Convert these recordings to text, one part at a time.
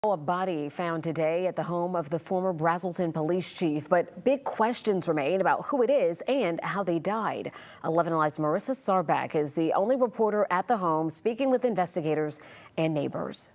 A body found today at the home of the former Braselton police chief, but big questions remain about who it is and how they died. 11 Alive's Marissa Sarbak is the only reporter at the home speaking with investigators and neighbors.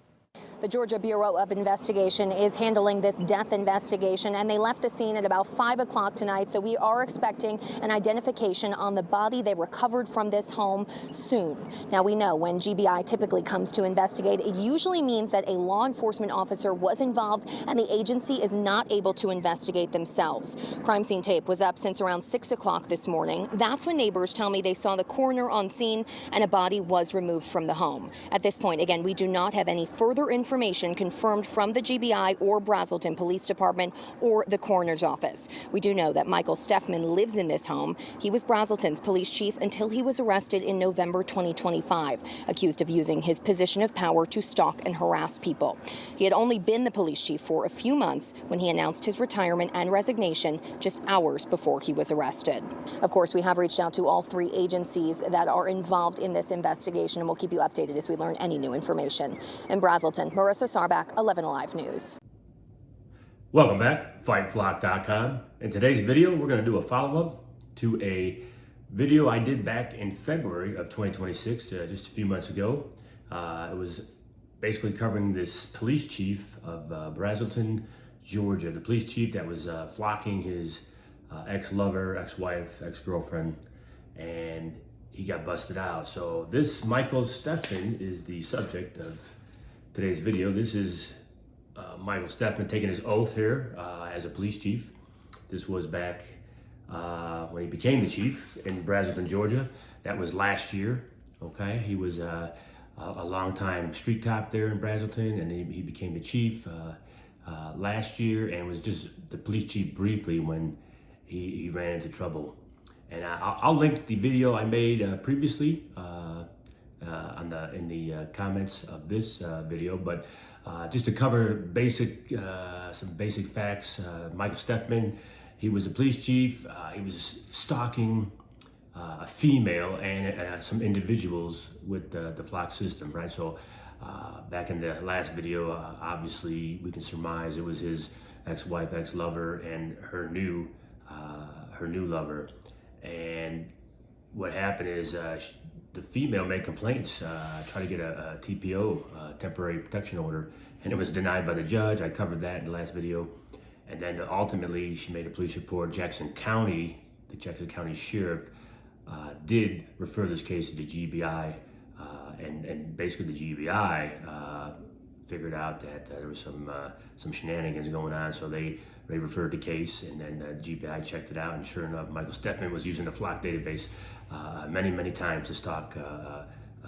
The Georgia Bureau of Investigation is handling this death investigation, and they left the scene at about 5 o'clock tonight, so we are expecting an identification on the body they recovered from this home soon. Now, we know when GBI typically comes to investigate, it usually means that a law enforcement officer was involved and the agency is not able to investigate themselves. Crime scene tape was up since around 6 o'clock this morning. That's when neighbors tell me they saw the coroner on scene and a body was removed from the home. At this point, again, we do not have any further information confirmed from the GBI or Braselton Police Department or the coroner's office. We do know that Michael Steffman lives in this home. He was Braselton's police chief until he was arrested in November 2025, accused of using his position of power to stalk and harass people. He had only been the police chief for a few months when he announced his retirement and resignation just hours before he was arrested. Of course, we have reached out to all three agencies that are involved in this investigation, and we'll keep you updated as we learn any new information. In Braselton, Marissa Sarbak, 11 Alive News. Welcome back, FightFlock.com. In today's video, we're going to do a follow-up to a video I did back in February of 2026, just a few months ago. It was basically covering this police chief of Braselton, Georgia, the police chief that was flocking his ex-lover, ex-wife, ex-girlfriend, and he got busted out. So this Michael Steffman is the subject of today's video. This is Michael Steffman taking his oath here as a police chief. This was back when he became the chief in Braselton, Georgia. That was last year, okay? He was a long-time street cop there in Braselton, and he became the chief last year and was just the police chief briefly when he ran into trouble. And I'll link the video I made previously in the comments of this video, but just to cover some basic facts. Michael Steffman, he was a police chief. He was stalking a female and some individuals with the flock system, right? So back in the last video, obviously we can surmise it was his ex-wife, ex-lover, and her new lover. And what happened is the female made complaints, tried to get a TPO, temporary protection order, and it was denied by the judge. I covered that in the last video. And then ultimately she made a police report. Jackson County, the Jackson County Sheriff, did refer this case to the GBI, and basically the GBI figured out that there was some shenanigans going on, so they referred the case, and then GBI checked it out, and sure enough, Michael Steffman was using the flock database many times to stalk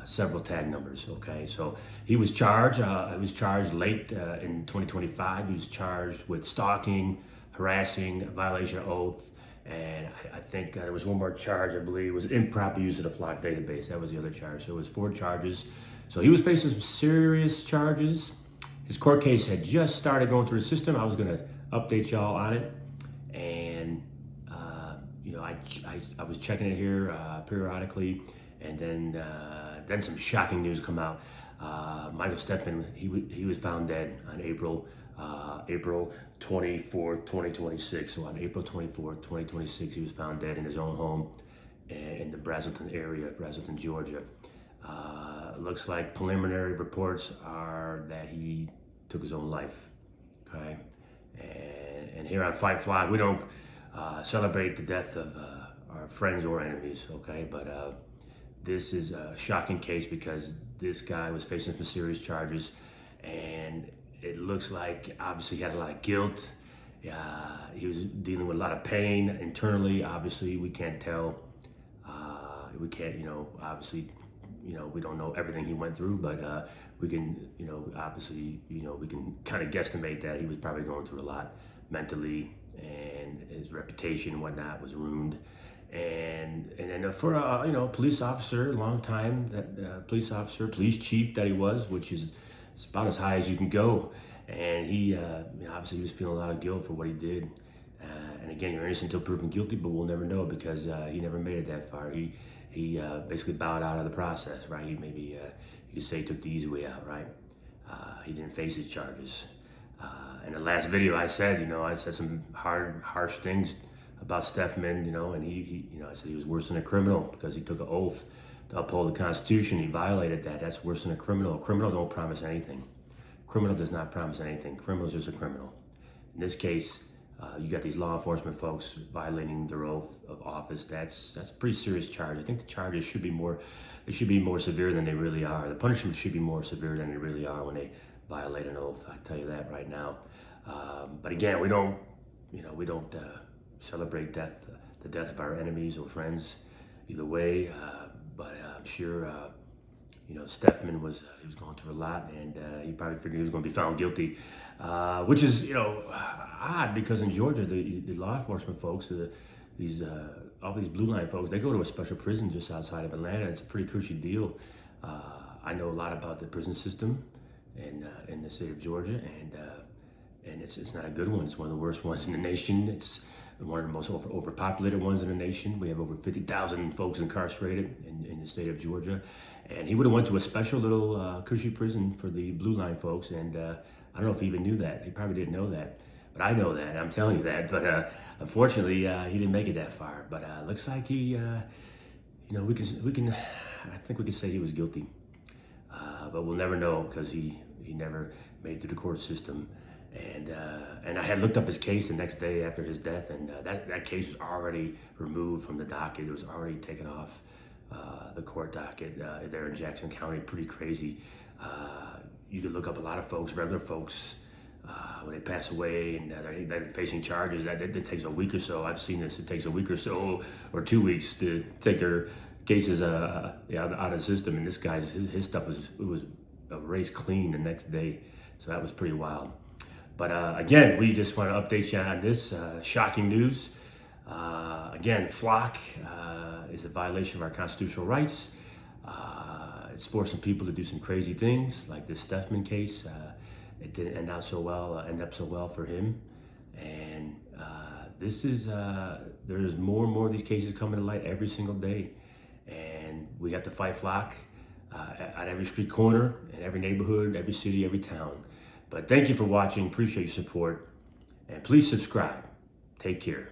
several tag numbers. Okay, so he was charged. He was charged late in 2025. He was charged with stalking, harassing, violation of oath, and I think there was one more charge. I believe it was improper use of the flock database. That was the other charge. So it was 4 charges. So he was facing some serious charges. His court case had just started going through the system. I was going to update y'all on it, and you know, I was checking it here periodically, and then some shocking news come out. Michael Steffman, he was found dead on April 24th, 2026. So on April 24th, 2026, he was found dead in his own home in the Braselton area, Braselton, Georgia. Looks like preliminary reports are that he took his own life, okay? And here on Fight Flock, we don't celebrate the death of our friends or enemies, okay? But this is a shocking case because this guy was facing some serious charges, and it looks like obviously he had a lot of guilt. He was dealing with a lot of pain internally. Obviously, we can't tell. We can't, obviously, we don't know everything he went through, but we can, obviously, we can kind of guesstimate that he was probably going through a lot mentally, and his reputation and whatnot was ruined. And then for a police officer, long time, that police chief that he was, which is about as high as you can go, and he obviously he was feeling a lot of guilt for what he did. And again, you're innocent until proven guilty, but we'll never know because he never made it that far. He basically bowed out of the process, right? He maybe you could say he took the easy way out, right? He didn't face his charges. In the last video, I said, I said some harsh things about Steffman, and I said he was worse than a criminal because he took an oath to uphold the Constitution. He violated that. That's worse than a criminal. A criminal don't promise anything. Criminal does not promise anything. Criminal is just a criminal. In this case, you got these law enforcement folks violating their oath of office. That's a pretty serious charge. I think the charges should be more severe than they really are. The punishment should be more severe than they really are when they violate an oath. I tell you that right now. But again, we don't celebrate the death of our enemies or friends either way. But I'm sure Steffman was going through a lot, and he probably figured he was going to be found guilty, which is odd because in Georgia the law enforcement folks, all these blue line folks, they go to a special prison just outside of Atlanta. It's a pretty cushy deal. I know a lot about the prison system in the state of Georgia, and it's not a good one. It's one of the worst ones in the nation. It's one of the most overpopulated ones in the nation. We have over 50,000 folks incarcerated in the state of Georgia. And he would have went to a special little cushy prison for the blue line folks. And I don't know if he even knew that. He probably didn't know that. But I know that. I'm telling you that. But unfortunately, he didn't make it that far. But looks like he, we can. I think we can say he was guilty. But we'll never know because he never made it to the court system. And I had looked up his case the next day after his death, and that case was already removed from the docket. It was already taken off the court docket there in Jackson County. Pretty crazy. You could look up a lot of folks, regular folks, when they pass away and they're facing charges. It takes a week or so. I've seen this. It takes a week or so or 2 weeks to take their cases out of the system. And this guy's his stuff was erased clean the next day. So that was pretty wild. But again, we just want to update you on this shocking news. Again, flock is a violation of our constitutional rights. It's forcing people to do some crazy things, like this Steffman case. It didn't end up so well for him. And there's more and more of these cases coming to light every single day. And we have to fight flock at every street corner, in every neighborhood, every city, every town. But thank you for watching. Appreciate your support. And please subscribe. Take care.